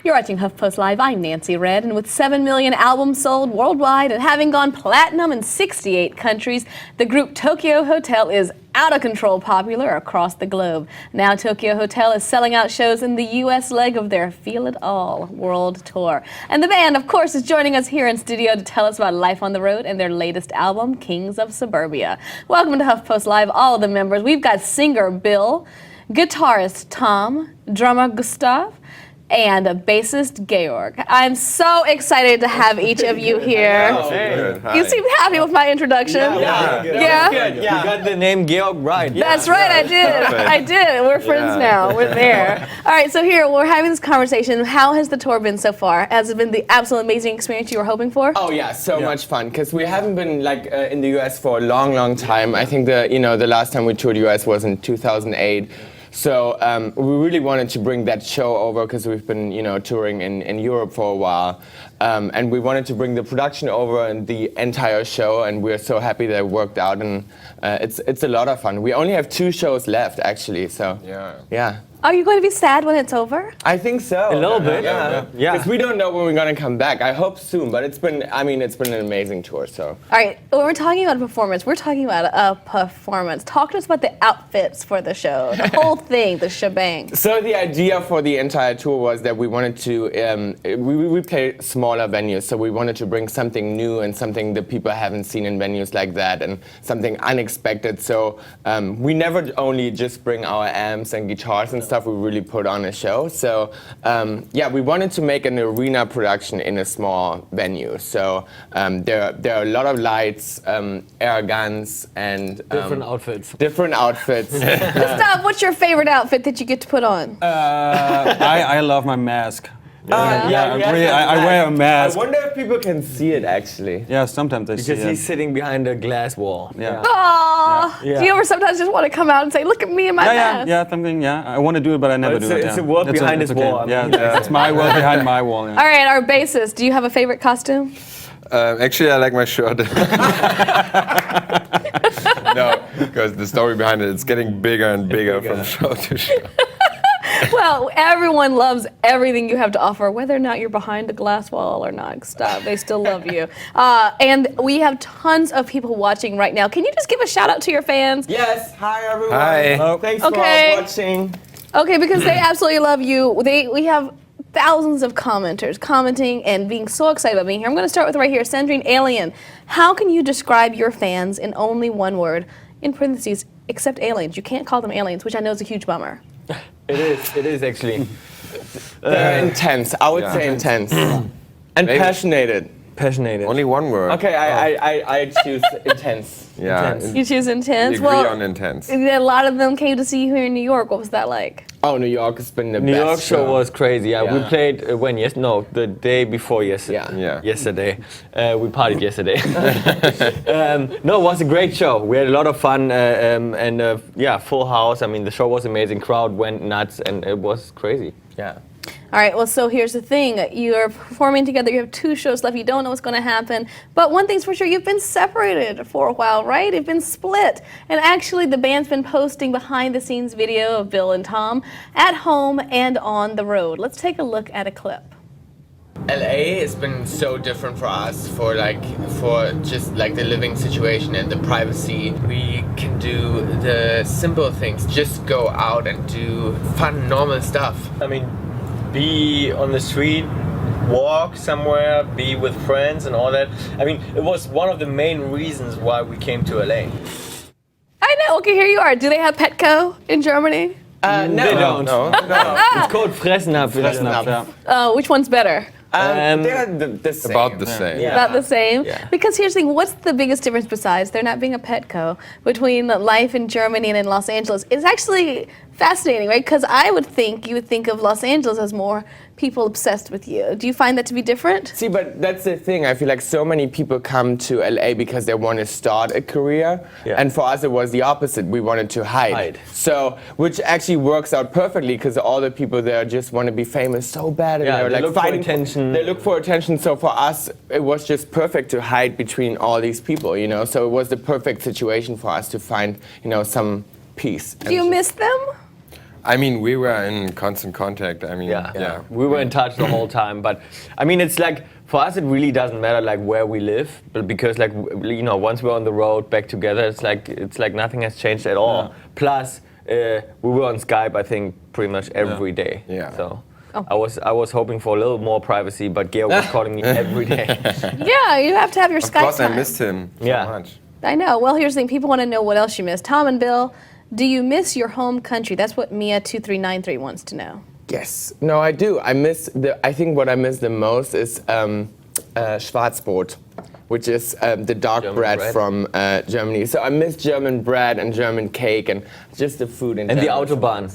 You're watching Huffpost Live. I'm Nancy Red, and with 7 million albums sold worldwide and having gone platinum in 68 countries, the group Tokyo Hotel is out of control popular across the globe. Now Tokyo Hotel is selling out shows in the U.S. leg of their Feel It All world tour. And the band, of course, is joining us here in studio to tell us about life on the road and their latest album, Kings of Suburbia. Welcome to Huffpost Live, all of the members. We've got singer Bill, guitarist Tom, drummer Gustav, and bassist Georg. I'm so excited to have each of you here. You seem happy with my introduction. Yeah. You got the name Georg right. That's right, I did. I did. We're friends now. We're there. All right, so here we're having this conversation. How has the tour been so far? Has it been the absolute amazing experience you were hoping for? Oh yeah, so much fun. Because we haven't been in the US for a long time. I think the last time we toured the US was in 2008. So we really wanted to bring that show over because we've been, touring in Europe for a while, and we wanted to bring the production over and the entire show, and we're so happy that it worked out, and it's a lot of fun. We only have 2 shows left, actually. So yeah. Are you going to be sad when it's over? I think so. A little bit. Yeah. Because we don't know when we're going to come back. I hope soon, but it's been an amazing tour. So. All right, when we're talking about a performance, we're talking about a performance. Talk to us about the outfits for the show, the whole thing, the shebang. So the idea for the entire tour was that we wanted to, we play smaller venues, so we wanted to bring something new and something that people haven't seen in venues like that, and something unexpected. So we never only just bring our amps and guitars and stuff. We really put on a show. So we wanted to make an arena production in a small venue. So there are a lot of lights, air guns, and different outfits. Gustav, what's your favorite outfit that you get to put on? I love my mask. I wear a mask. I wonder if people can see it actually. Yeah, sometimes they see it. Because he's sitting behind a glass wall. Aww. Do you ever sometimes just want to come out and say, look at me in my mask? I want to do it, but I never do it. It's a world behind his wall. It's my world behind my wall. All right, our bassist, do you have a favorite costume? Actually, I like my shirt. No, because the story behind it's getting bigger and bigger from show to show. Well, everyone loves everything you have to offer, whether or not you're behind a glass wall or not. Stop, they still love you. And we have tons of people watching right now. Can you just give a shout out to your fans? Yes, hi everyone. Hi. Thanks for watching. Okay, because they absolutely love you. We have thousands of commenters commenting and being so excited about being here. I'm going to start with right here, Sandrine Alien. How can you describe your fans in only one word, in parentheses, except aliens? You can't call them aliens, which I know is a huge bummer. It is actually. They're intense. I would say intense. And passionate. Only one word. Okay, I choose intense. Yeah. Intense. You choose intense? We agree on intense. A lot of them came to see you here in New York. What was that like? Oh, New York has been the best. New York show was crazy. Yeah. We played the day before yesterday. Yesterday. We partied yesterday. No, it was a great show. We had a lot of fun and full house. I mean, the show was amazing. Crowd went nuts and it was crazy. Yeah. All right, well, so here's the thing. You're performing together. You have 2 shows left. You don't know what's going to happen. But one thing's for sure, you've been separated for a while, right? You've been split. And actually, the band's been posting behind-the-scenes video of Bill and Tom at home and on the road. Let's take a look at a clip. LA has been so different for us for just the living situation and the privacy. We can do the simple things, just go out and do fun, normal stuff. I mean, be on the street, walk somewhere, be with friends and all that. I mean, it was one of the main reasons why we came to LA. I know, okay, here you are. Do they have Petco in Germany? No, they don't. No. It's called Fressnapf. Which one's better? They're the same. About the same. Yeah. About the same? Yeah. Because here's the thing, what's the biggest difference besides there not being a Petco between life in Germany and in Los Angeles? It's actually fascinating, right? Because you would think of Los Angeles as more people obsessed with you. Do you find that to be different? See, but that's the thing. I feel like so many people come to LA because they want to start a career. Yeah. And for us, it was the opposite. We wanted to hide. So, which actually works out perfectly because all the people there just want to be famous so bad. And they're they look fighting for attention. They look for attention. So for us, it was just perfect to hide between all these people, So it was the perfect situation for us to find, some peace. Do you miss them? I mean, we were in constant contact. I mean, yeah. We were in touch the whole time. But I mean, it's like for us, it really doesn't matter like where we live, but because like you know, once we're on the road back together, it's like nothing has changed at all. Yeah. Plus, we were on Skype, I think, pretty much every day. Yeah. So. I was hoping for a little more privacy, but Gail was calling me every day. Yeah, you have to have your of Skype course, I time. missed him so much. I know. Well, here's the thing. People want to know what else you miss. Tom and Bill, do you miss your home country? That's what Mia2393 wants to know. Yes. No, I do. I think what I miss the most is Schwarzbrot, which is the dark bread from Germany. So I miss German bread and German cake and just the food in And the general. Autobahn.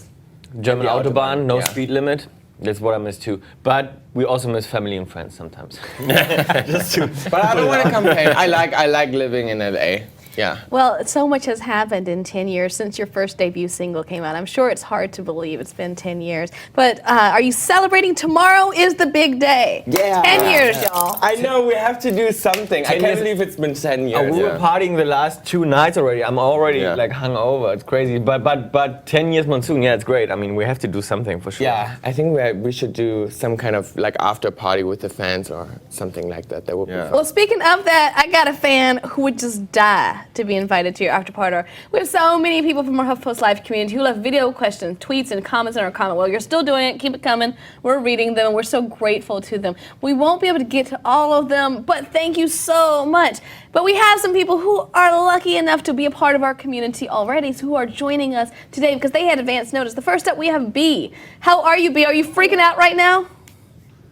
German the Autobahn, Autobahn, no yeah. speed limit. That's what I miss too. But we also miss family and friends sometimes. But I don't want to complain. I like living in LA. Yeah. Well, so much has happened in 10 years since your first debut single came out. I'm sure it's hard to believe it's been 10 years. But are you celebrating? Tomorrow is the big day. Yeah. 10 years, y'all. I know we have to do something. I 10 can't years. believe it's been 10 years. We were partying the last 2 nights already. I'm already like hungover. It's crazy. But 10 years monsoon, yeah, it's great. I mean, we have to do something for sure. Yeah, I think we should do some kind of like after party with the fans or something like that. That would be fun. Well, speaking of that, I got a fan who would just die to be invited to your after party. We have so many people from our Huffpost Live community who left video questions, tweets, and comments in our comment. Well, you're still doing it. Keep it coming. We're reading them, and we're so grateful to them. We won't be able to get to all of them, but thank you so much. But we have some people who are lucky enough to be a part of our community already, who are joining us today because they had advance notice. The first up, we have B. How are you, B? Are you freaking out right now?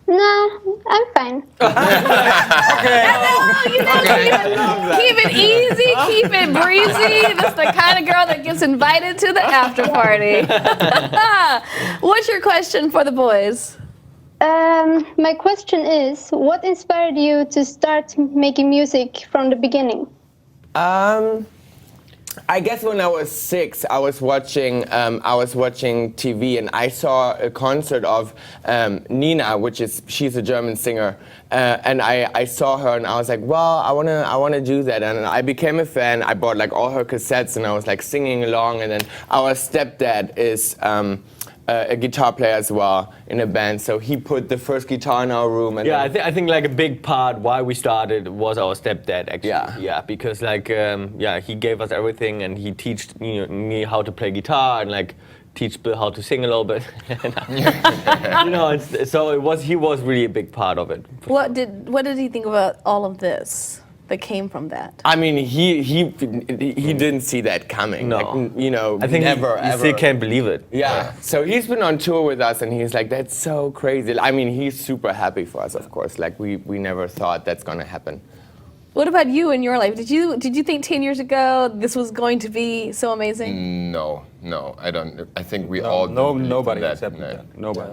No, I'm fine. Keep it easy, keep it breezy. That's the kind of girl that gets invited to the after party. What's your question for the boys? My question is, what inspired you to start making music from the beginning? I guess when I was 6, I was watching TV and I saw a concert of Nina, she's a German singer, and I saw her and I was like, well, I wanna do that, and I became a fan. I bought like all her cassettes and I was like singing along, and then our stepdad is a guitar player as well in a band, so he put the first guitar in our room. And yeah, I think like a big part why we started was our stepdad actually. Yeah, because like he gave us everything and he taught me how to play guitar and like teach Bill how to sing a little bit. He was really a big part of it. What did he think about all of this that came from that? I mean, he didn't see that coming. No. Like, I think never, he ever. still can't believe it. Yeah. So he's been on tour with us, and he's like, "That's so crazy." I mean, he's super happy for us, of course. Like we never thought that's gonna happen. What about you in your life? Did you think 10 years ago this was going to be so amazing? No, I don't. I think we all nobody that. accepted that. Nobody.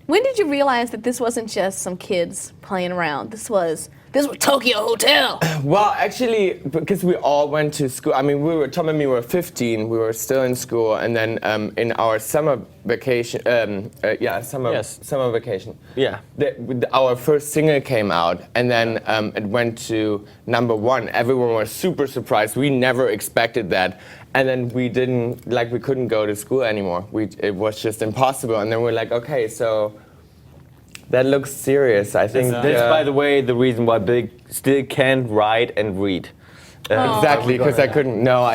When did you realize that this wasn't just some kids playing around? This was Tokyo Hotel. Well, actually, because we all went to school. I mean, Tom and me were 15. We were still in school, and then in our summer vacation, summer vacation. Yeah. Our first single came out, and then it went to #1. Everyone was super surprised. We never expected that, and then we couldn't go to school anymore. It was just impossible. And then we're like, okay, so. That looks serious, I think. That's, by the way, the reason why Bill still can't write and read. Exactly, because I couldn't. No,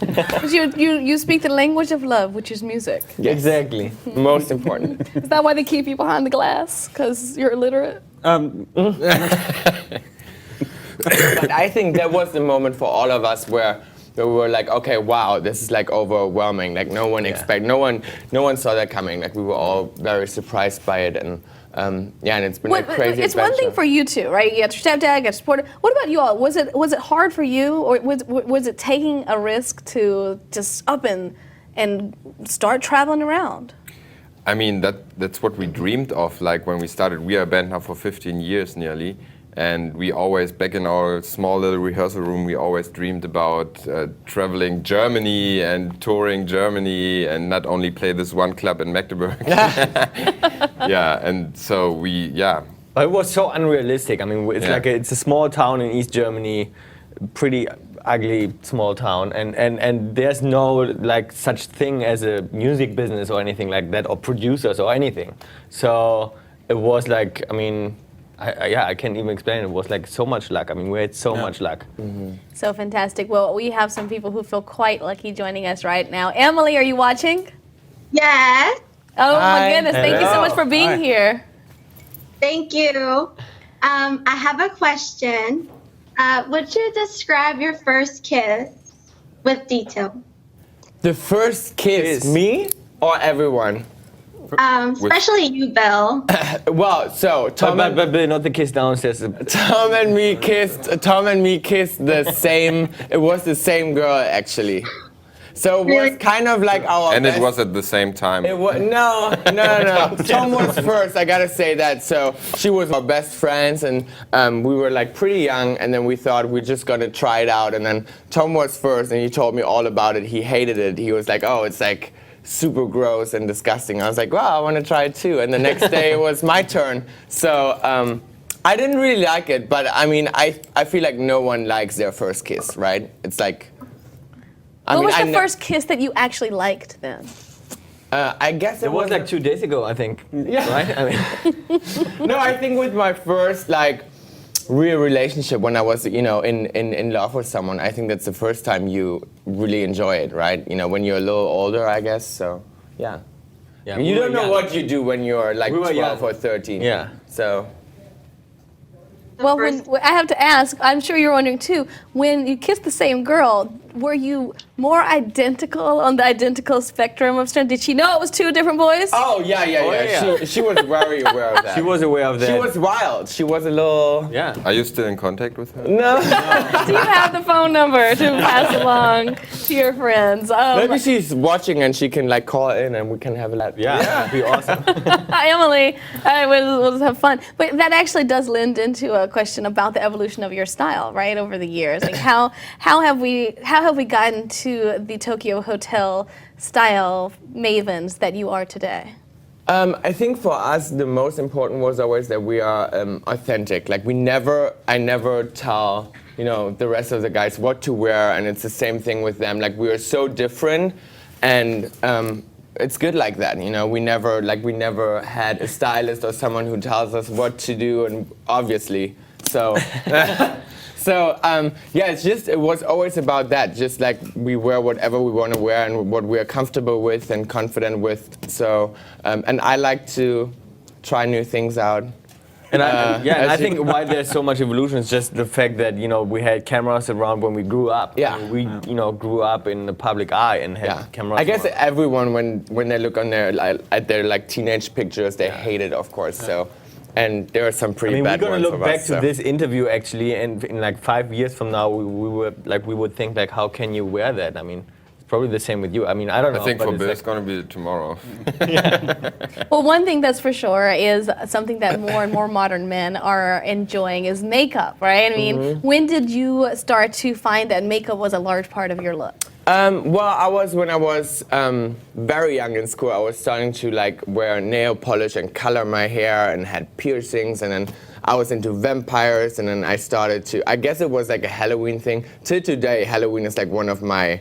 You speak the language of love, which is music. Yes. Exactly. Most important. Is that why they keep you behind the glass? Because you're illiterate? But I think that was the moment for all of us where we were like, okay, wow, this is like overwhelming. Like no one no one saw that coming. Like we were all very surprised by it, and and it's been a crazy It's adventure. one thing for you two, right? You got your stepdad, you got your supporter. What about you all? Was it hard for you, or was it taking a risk to just up and start traveling around? I mean, that's what we dreamed of. Like when we started, we are a band now for 15 years nearly. And we always, back in our small little rehearsal room, we always dreamed about traveling Germany and touring Germany and not only play this one club in Magdeburg. And so But it was so unrealistic. I mean, it's it's a small town in East Germany, pretty ugly small town, and there's no like such thing as a music business or anything like that, or producers or anything. So it was like, I mean, I can't even explain. It was like so much luck. I mean, we had so much luck. So fantastic. Well, we have some people who feel quite lucky joining us right now. Emily, are you watching? Yes, Oh my Hi. goodness! Thank you so much for being Hi. here. thank you. I have a question. Would you describe your first kiss with detail? The first kiss, me or everyone? Especially you, Bill. Well, so Tom But not the kiss downstairs. and me kissed the same. It was the same girl actually. So it Really? was kind of like our. And it best- was at the same time. It was no. Tom was first. I gotta say that. So she was our best friends, and we were like pretty young, and then we thought we're just gonna try it out. And then Tom was first, and he told me all about it. He hated it. He was like, "Oh, it's like super gross and disgusting." I was like, "Well, I want to try it too." And the next day it was my turn. So I didn't really like it, but I mean, I feel like no one likes their first kiss, right? It's like. What was the first kiss that you actually liked then? I guess It was like 2 days ago, I think. Yeah. Right? I mean, No, I think with my first like real relationship when I was, you know, in love with someone, I think that's the first time you really enjoy it, right? You know, when you're a little older, I guess. So, yeah. yeah, You we were don't know young. what you do when you're like We were 12 young. or 13. Yeah. So, Well, I have to ask, I'm sure you're wondering too, when you kissed the same girl, were you more identical on the identical spectrum of strength? Did she know it was two different boys? oh yeah. yeah. She was very aware of that. She was aware of that. She was wild. She was a little. Yeah. Are you still in contact with her? No. Do you have the phone number to pass along to your friends? Maybe she's watching and she can like call in and we can have a laugh. Yeah, that'd be awesome. Emily, we'll just have fun. But that actually does lend into a question about the evolution of your style, right, over the years. Like how have we gotten to the Tokyo Hotel style mavens that you are today? I think for us the most important was always that we are authentic. Like I never tell, you know, the rest of the guys what to wear, and it's the same thing with them. Like we are so different, and it's good like that. You know, we never had a stylist or someone who tells us what to do, and obviously, so. It was always about that. Just like we wear whatever we want to wear and what we are comfortable with and confident with. So, and I like to try new things out. And I think why there's so much evolution is just the fact that, you know, we had cameras around when we grew up. Yeah. I mean, we you know, grew up in the public eye and had cameras. I guess around. everyone when they look on at their like teenage pictures, they hate it, of course. So, and there are some pretty I mean, bad we're gonna ones look of back us, to so. this interview actually, and in like 5 years from now, we would think like, how can you wear that? I mean, it's probably the same with you. I mean, I don't know. I think but for it's Bill like- it's gonna be tomorrow. Well, one thing that's for sure is something that more and more modern men are enjoying is makeup, right? I mean, when did you start to find that makeup was a large part of your look? When I was very young in school, I was starting to like wear nail polish and color my hair and had piercings, and then I was into vampires, and then I started to, I guess it was like a Halloween thing. Till today, Halloween is like one of my,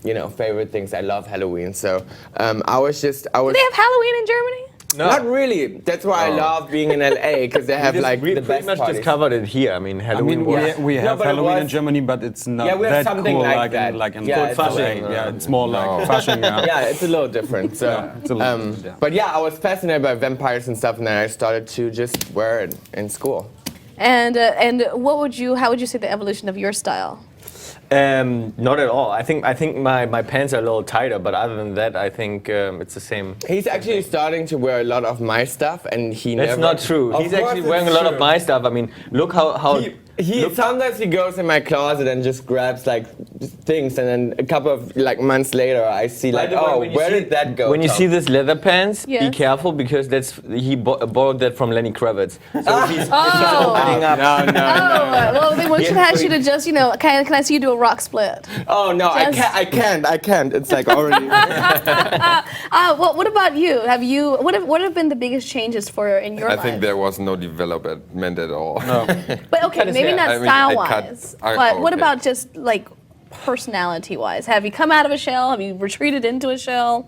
you know, favorite things. I love Halloween. So I was. Do they have Halloween in Germany? No. Not really. That's why I love being in LA, because they have We just- like we the pretty best much parties. discovered it here. I mean, I Halloween mean, was. we have but it Halloween in was- Germany, but it's not Yeah, we have that something cool like that. like in Yeah, it's Fasching. like- Yeah, it's more like No. fashion. Yeah, it's a little different. So, Yeah, it's a little different, yeah. But yeah, I was fascinated by vampires and stuff, and then I started to just wear it in school. And how would you say the evolution of your style? Not at all. I think my pants are a little tighter, but other than that, I think it's the same. He's actually starting to wear a lot of my stuff, and he That's never. not true. Of He's course actually it's wearing a lot of true. my stuff. I mean, look how Sometimes he goes in my closet and just grabs like things, and then a couple of like months later, I see like, oh, where did that go? When you Tom? see this leather pants, be Yes. careful because he borrowed that from Lenny Kravitz. So he's Oh, opening up. No. well, then we should ask you to just, you know, can I see you do a rock split? Oh no, Just- I can't. It's like already. Well, what about you? What have been the biggest changes in your I life? think there was no development at all. But okay, Cut his maybe maybe not I mean, style-wise, I cut- but what okay. about just like personality-wise? Have you come out of a shell? Have you retreated into a shell?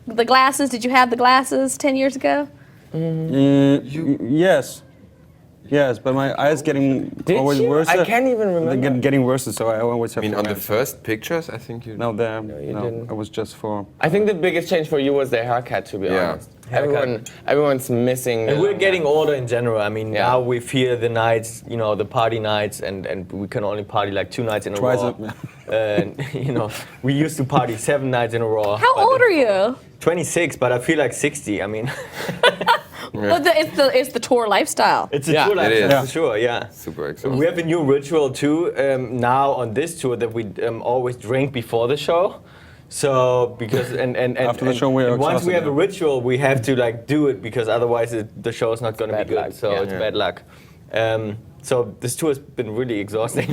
The glasses, did you have the glasses 10 years ago? Yes. Yes, but my eyes getting always you? worse. I can't even remember. Getting worse, so I always have I mean, to on the wear- first pictures, I think you. No, there. you No, didn't. it was just for. I think the biggest change for you was the haircut, to be Yeah. honest. Everyone's missing. And we're getting older in general. I mean, Yeah. now we fear the nights, you know, the party nights, and we can only party like 2 nights in a Twice row. And, you know, we used to party 7 nights in a row. How but old are you? 26, but I feel like 60. I mean, But it's the tour lifestyle. it's a Yeah, tour it lifestyle is. for sure, yeah. Super exhausting. We have a new ritual too now on this tour that we always drink before the show. So because and After the show, we are and once we exhausted, have a yeah. ritual, we have to like do it because otherwise the show is not going to be Bad good. luck, So yeah. it's bad luck. So this tour has been really exhausting.